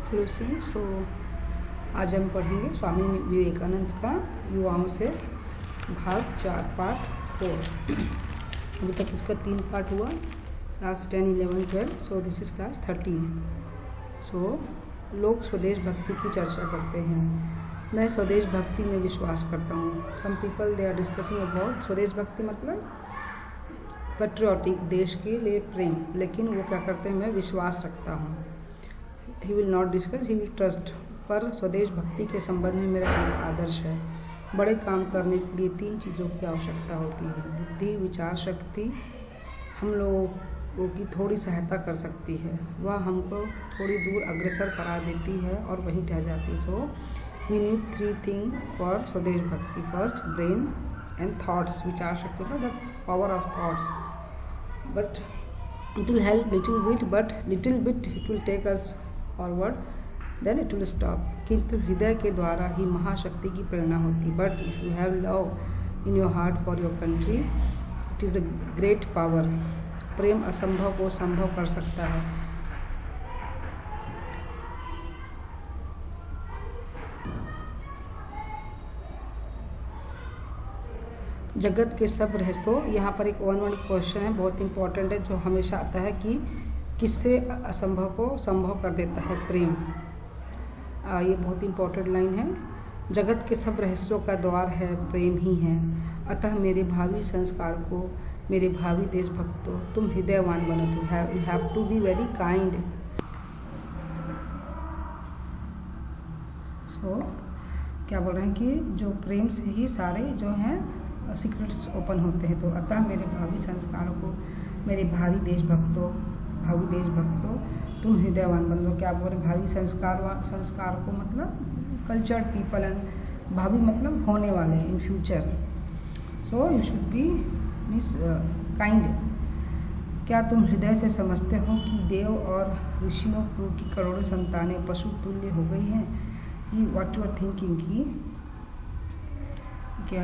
Hello सी। सो आज हम पढ़ेंगे स्वामी विवेकानंद का युवाओं से भाग 4 पार्ट 4। अभी तक इसका 3 पार्ट हुआ, class 10, 11, 12। So this is class 13। सो लोग स्वदेश भक्ति की चर्चा करते हैं। मैं स्वदेश भक्ति में विश्वास करता हूँ। Some people they are discussing about स्वदेश भक्ति मतलब पेट्रियोटिक, देश के लिए प्रेम। लेकिन वो क्या करते हैं, मैं विश्वास रखता हूँ। He will not discuss, he will trust. पर स्वदेश भक्ति के संबंध में मेरा एक आदर्श है। बड़े काम करने के लिए 3 चीज़ों की आवश्यकता होती है। बुद्धि, विचार शक्ति हम लोगों की थोड़ी सहायता कर सकती है, वह हमको थोड़ी दूर अग्रसर करा देती है और वहीं ठहर जाती है। So we need 3 thing for स्वदेश भक्ति। First, brain and thoughts. विचार शक्ति मतलब the power of thoughts, but it will help little bit, but little bit it will take us forward, then it will stop. किंतु हृदय के द्वारा ही महाशक्ति की प्रेरणा होती। But if you have love in your heart for your country, it is a great power. प्रेम असंभव को संभव कर सकता है। जगत के सब रहस्यों, यहाँ पर एक वन क्वेश्चन है, बहुत इंपॉर्टेंट है, जो हमेशा आता है कि किससे असंभव को संभव कर देता है? प्रेम। ये बहुत इंपॉर्टेंट लाइन है। जगत के सब रहस्यों का द्वार है प्रेम ही है। अतः मेरे भावी संस्कार को, मेरे भावी देशभक्तों, तुम हृदयवान बनो। You have to be very kind. So क्या बोल रहे हैं कि जो प्रेम से ही सारे जो हैं सीक्रेट्स ओपन होते हैं। तो अतः मेरे भावी संस्कारों को, मेरे भावी देशभक्तों, तुम हृदयवान बन लो। क्या बोल रहे? भावी संस्कार को मतलब कल्चर्ड पीपल, एंड भावी मतलब होने वाले, in future. So you should be means kind. क्या तुम हृदय से समझते हो कि देव और ऋषियों की करोड़ों संतानें पशु तुल्य हो गई हैं? कि व्हाट यू आर थिंकिंग कि क्या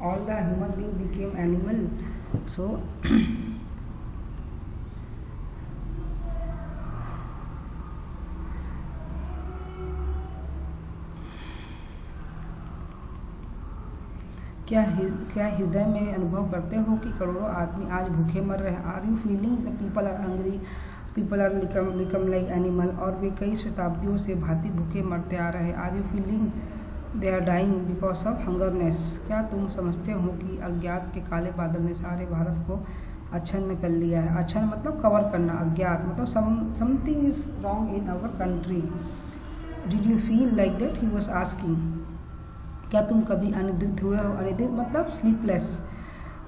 all the human being became animal? So क्या हृदय में अनुभव करते हो कि करोड़ों आदमी आज भूखे मर रहे हैं? Are you feeling the people are hungry, people are become like animal, और वे कई शताब्दियों से भांति भूखे मरते आ रहे हैं? Are you feeling they are dying because of hungerness? क्या तुम समझते हो कि अज्ञात के काले बादल ने सारे भारत को आच्छन्न कर लिया है? आच्छन्न मतलब कवर करना, अज्ञात मतलब something is wrong in our country. Did you feel like that? He was asking. क्या तुम कभी अनिद्रित हुए हो? अनिद्रित मतलब sleepless.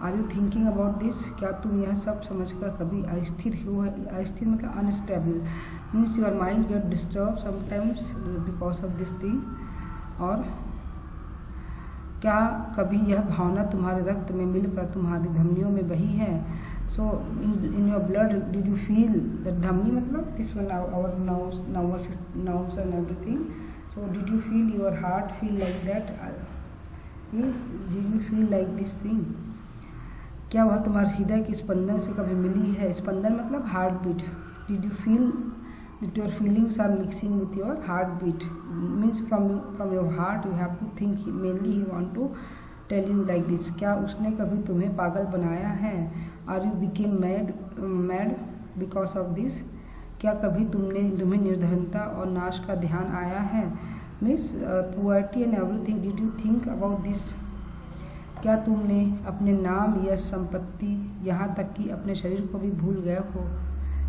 Are you thinking about this? क्या तुम यह सब समझकर कभी अस्थिर हुए? अस्थिर मतलब unstable, means your mind get disturb sometimes because of this thing. और क्या कभी यह भावना तुम्हारे रक्त में मिलकर तुम्हारी धमनियों में बही है? So in your blood did you feel the धमनी मतलब this one our nerves and everything. So did you feel your heart feel like that? Did you feel like this thing? क्या वह तुम्हारे हृदय के स्पंदन से कभी मिली है? स्पंदन मतलब heart beat. Did you feel that your feelings are mixing with your heartbeat? Means from your heart you have to think. Mainly he want to tell you like this. क्या उसने कभी तुम्हें पागल बनाया है? Are you became mad because of this? क्या कभी तुम्हें निर्धनता और नाश का ध्यान आया है? Means poverty and everything. Did you think about this? क्या तुमने अपने नाम, यश, संपत्ति, यहाँ तक कि अपने शरीर को भी भूल गए हो?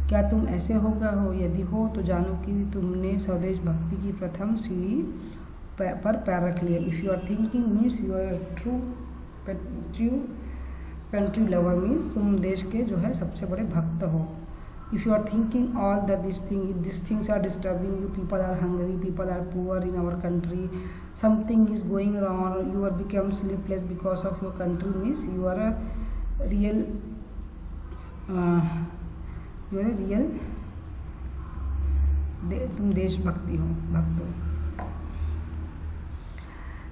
क्या तुम ऐसे हो गए हो? यदि हो तो जानो कि तुमने स्वदेश भक्ति की प्रथम सीढ़ी पर पैर रख लिया। If you are thinking means you are true country lover, means तुम देश के जो है सबसे बड़े भक्त हो। If you are thinking all this things are disturbing you, people are hungry, people are poor in our country, something is going wrong, you are become sleepless because of your country, means you are a real तुम देशभक्ति हो, भक्त हो।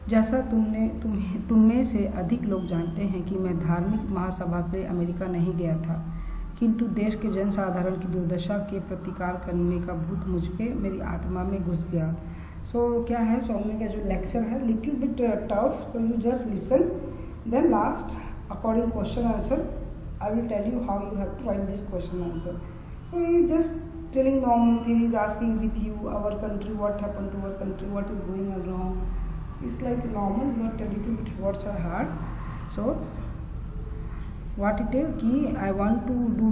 जैसा तुम में से अधिक लोग जानते हैं कि मैं धार्मिक महासभा के लिए अमेरिका नहीं गया था। किंतु देश के जनसाधारण की दुर्दशा के प्रतिकार करने का भूत मुझ पे मेरी आत्मा में घुस गया। क्या है स्वामी का जो लेक्चर है little bit tough, so you just listen, then last according question answer I will tell you how you have to write this question answer. So he just telling normal thing, is asking with you our country, what happened to our country, what is going on wrong. It's like normal, but a little bit words are hard. So what it is कि I want to do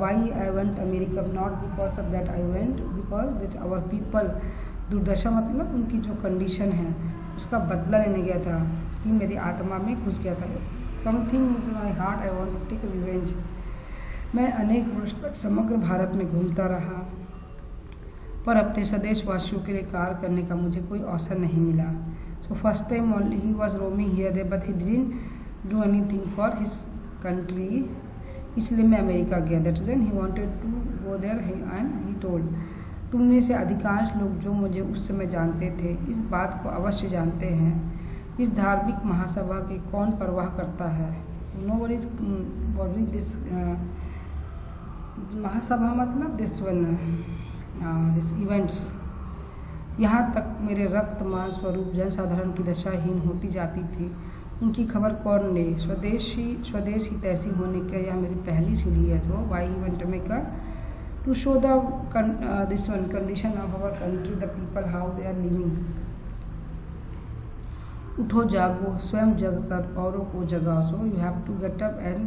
why I went America, not because of that I went, because with our people दुर्दशा मतलब उनकी जो condition है उसका बदला लेने गया था कि मेरी आत्मा में घुस गया था। Something is my heart, I want to take revenge. मैं अनेक वर्ष तक समग्र भारत में घूमता रहा पर अपने स्वदेशवासियों के लिए कार्य करने का मुझे कोई अवसर नहीं मिला। So first time only he was roaming here there but he didn't do anything for his country, इसलिए मैं अमेरिका गया। That reason he wanted to go there and he told. तुम में से अधिकांश लोग जो मुझे उस समय जानते थे इस बात को अवश्य जानते हैं, इस धार्मिक महासभा की कौन परवाह करता है। No one is bothering this महासभा मतलब दिस इवेंट्स। यहाँ तक मेरे रक्त मांस स्वरूप जनसाधारण की दशाहीन होती जाती थी, उनकी खबर कौन ले। स्वदेश ही तैसी होने का यह मेरी पहली सीढ़ी है। तो वाई इवेंट में का to show the this one condition of our country, the people how they are living. उठो जागो, स्वयं जग कर औरों को जगाओ। So you have to get up and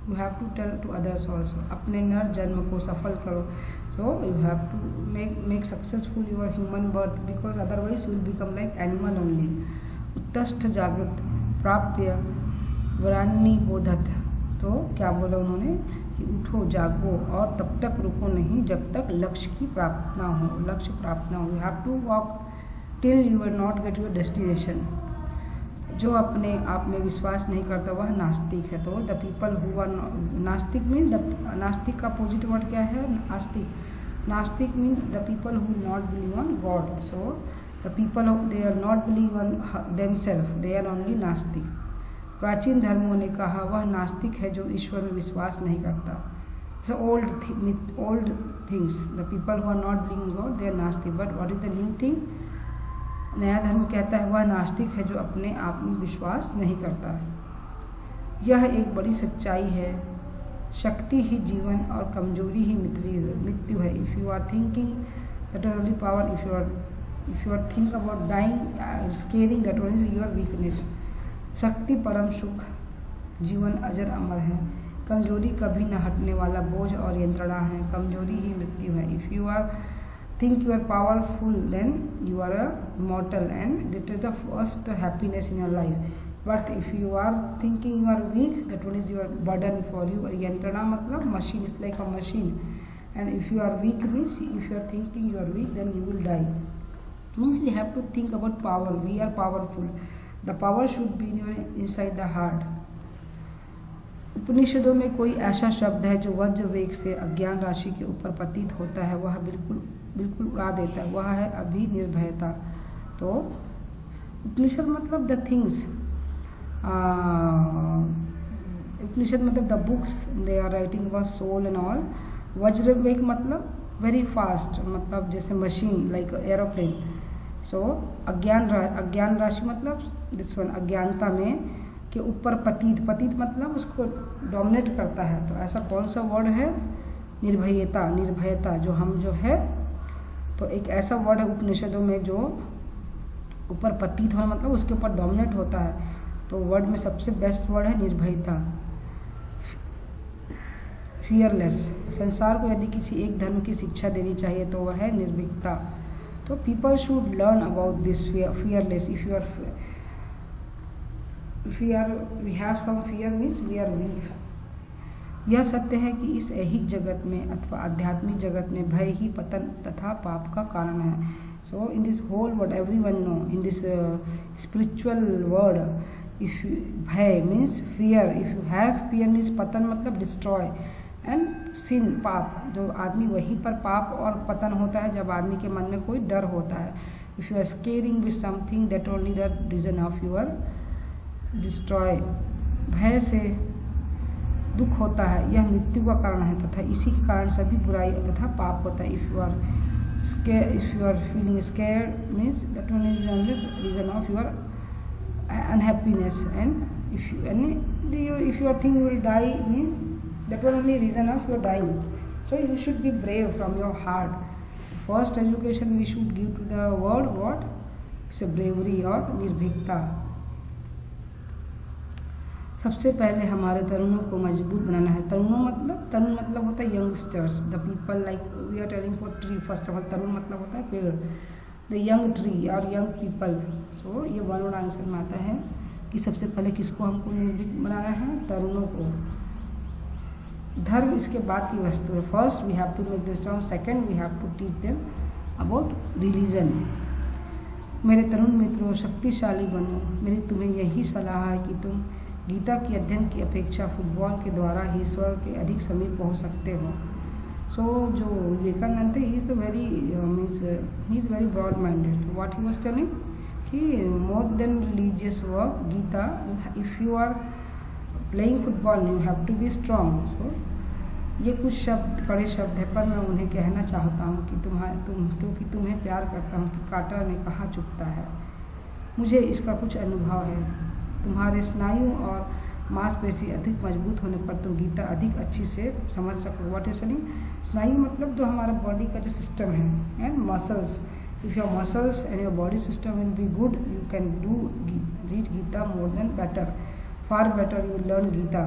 you have to tell to others also. अपने नर जन्म को सफल करो। So you have to make successful your human birth because otherwise you will become like animal only. उत्तष्ट जागृत प्राप्य वरान्नी बोधत। तो क्या बोला उन्होंने कि उठो जागो और तब तक रुको नहीं जब तक लक्ष्य की प्राप्त ना हो, लक्ष्य प्राप्त ना हो। You have to walk till you will not get your destination. जो अपने आप में विश्वास नहीं करता वह नास्तिक है। तो द पीपल हु आर नास्तिक मीन नास्तिक का अपोजिट वर्ड क्या है? नास्तिक। नास्तिक mean the people who not believe on God. So the people they are not believe on themself, they are only नास्तिक। प्राचीन धर्मों ने कहा वह नास्तिक है जो ईश्वर में विश्वास नहीं करता। So old things, the people who are not believe in god they are नास्तिक। But what is the new thing? नया धर्म कहता है वह नास्तिक है जो अपने आप में विश्वास नहीं करता। यह एक बड़ी सच्चाई है। शक्ति ही जीवन और कमजोरी ही मृत्यु है। If you are thinking that only power, if you are think about dying scaring, that one is your weakness. शक्ति परम सुख, जीवन अजर अमर है। कमजोरी कभी न हटने वाला बोझ और यंत्रणा है। कमजोरी ही मृत्यु है। If you are think you are powerful, then you are a mortal, and that is the first happiness in your life. But if you are thinking you are weak, that one is your burden for you. Yantrana matlab machine is like a machine, and if you are weak means if you are thinking you are weak, then you will die. Means we have to think about power. We are powerful. The power should be in your inside the heart. उपनिषदों में कोई ऐसा शब्द है जो वज्र वेग से अज्ञान राशि के ऊपर पतित होता है, वह बिल्कुल उड़ा देता है, वह है अभी निर्भयता। तो उपनिषद मतलब द थिंग्स, उपनिषद मतलब the books they are writing about soul and all. वज्र वेग मतलब वेरी फास्ट, मतलब जैसे मशीन लाइक एरोप्लेन। सो अज्ञान राशि मतलब दिस वन अज्ञानता में के ऊपर पतित मतलब उसको डोमिनेट करता है। तो ऐसा कौन सा वर्ड है? निर्भयता जो हम जो है, तो एक ऐसा वर्ड है उपनिषदों में जो ऊपर पतित होना मतलब उसके ऊपर डोमिनेट होता है। तो वर्ड में सबसे बेस्ट वर्ड है निर्भयता, फियरलेस। संसार को यदि किसी एक धर्म की शिक्षा देनी चाहिए तो वह है निर्भीकता। तो people should learn about this fearless. If we have some fear means we are weak. यह सत्य है कि इस ऐहिक जगत में अथवा आध्यात्मिक जगत में भय ही पतन तथा पाप का कारण है। So in this whole world everyone no, in this spiritual world, if भय means fear, if you have fear means पतन मतलब डिस्ट्रॉय, एंड सिन पाप, जो आदमी वहीं पर पाप और पतन होता है जब आदमी के मन में कोई डर होता है। If you are scaring with something that only the reason of your destroy. भय से दुख होता है, यह मृत्यु का कारण है तथा इसी के कारण सभी बुराई तथा पाप होता है। If you are feeling scared means that one is reason of your unhappiness, and if you are thinking you will die means that was only reason of your dying. So you should be brave from your heart. First education we should give to the world what? It's a bravery or निर्भीकता। सबसे पहले हमारे तरुणों को मजबूत बनाना है। तरुण मतलब होता है youngsters, the people like we are telling for tree. First of all तरुण मतलब होता है पेड़, द यंग ट्री और यंग पीपल। सो ये वन वर्ड आंसर में आता है कि सबसे पहले किसको हमको निर्भीक बनाना है? तरुणों को। धर्म इसके बाद की वस्तु है। First we have to make the strong, second we have to teach them about religion. मेरे तरुण मित्रों शक्तिशाली बनो। मेरी तुम्हें यही सलाह है कि तुम गीता की अध्ययन की अपेक्षा फुटबॉल के द्वारा ही ईश्वर के अधिक समीप पहुंच सकते हो। सो जो विवेकानंद थे he is very broad minded. What he was telling कि more than religious work Gita, if you are playing football you have to be strong. So ये कुछ शब्द कड़े शब्द है, पर मैं उन्हें कहना चाहता हूँ कि क्योंकि तुम्हें प्यार करता हूँ कि कांटा ने कहाँ चुभता है। मुझे इसका कुछ अनुभव है। तुम्हारे स्नायु और मांसपेशी अधिक मजबूत होने पर तुम गीता अधिक अच्छी से समझ सको। What is selling? स्नायु मतलब जो हमारा बॉडी का जो सिस्टम है, and muscles. If your muscles and your body system will be good you can read Gita more than better, far better you learn Gita.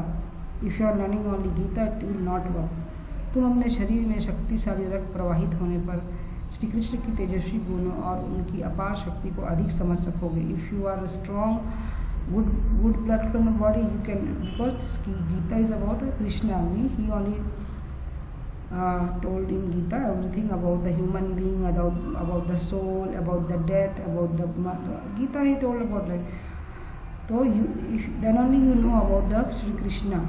If you are learning only Gita it will not work. तुम अपने शरीर में शक्तिशाली रक्त प्रवाहित होने पर श्री कृष्ण की तेजस्वी गुणों और उनकी अपार शक्ति को अधिक समझ सकोगे। If you are strong good blood from the body you can, because this Gita is about Krishna. He only told in Gita everything about the human being, about the soul, about the death, about the Gita he told about like. So then only you know about the Sri Krishna.